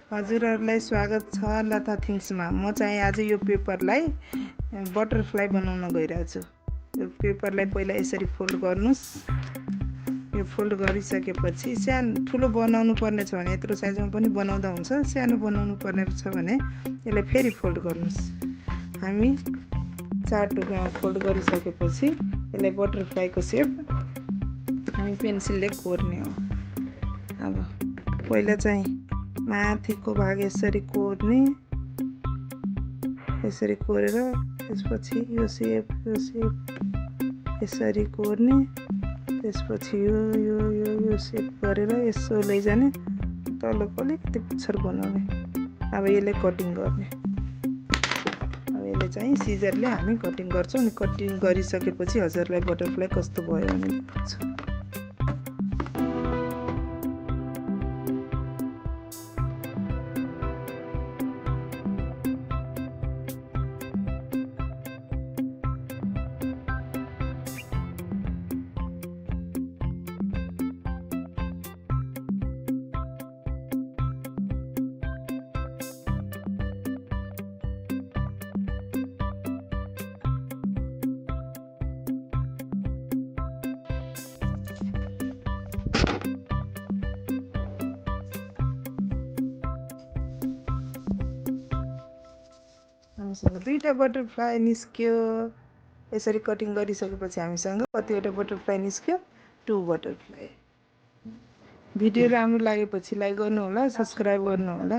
हजुरहरूलाई स्वागत छ लता थिङ्समा। म चाहिँ आज यो पेपरलाई बटरफ्लाई बनाउन गइरहेको छु। यो पेपरलाई पहिला यसरी फोल्ड गर्नुस्। यो फोल्ड गरिसकेपछि ठुलो बनाउनु पर्ने छ भने यत्रो साइजमा पनि बनाउँदा हुन्छ, सानो बनाउनु पर्ने छ भने यसलाई फेरि फोल्ड गर्नुस्। हामी 4 टुक्रामा फोल्ड गरिसकेपछि यसलाई बटरफ्लाईको सेप हामी पेन्सिलले कोर्ने हो। अब पहिला चाहिँ माथिको भाग यसरी कोर्ने, यसरी कोरेर त्यसपछि यो सेप यसरी कोर्ने, त्यसपछि यो सेप गरेर यसो लैजाने, तलको अलिकति पुच्छर बनाउने। अब यसले कटिङ गर्ने। अब यसले चाहिँ सिजरले हामी कटिङ गर्छौँ। अनि कटिङ गरिसकेपछि हजुरलाई बटरफ्लाई कस्तो भयो भने देखाउँछु। हामीसँग 2टा बटरफ्लाई निस्क्यो। यसरी कटिङ गरिसकेपछि हामीसँग कतिवटा बटरफ्लाई निस्क्यो? 2 बटरफ्लाई। भिडियो राम्रो लागेपछि लाइक गर्नु होला, सब्स्क्राइब गर्नु होला।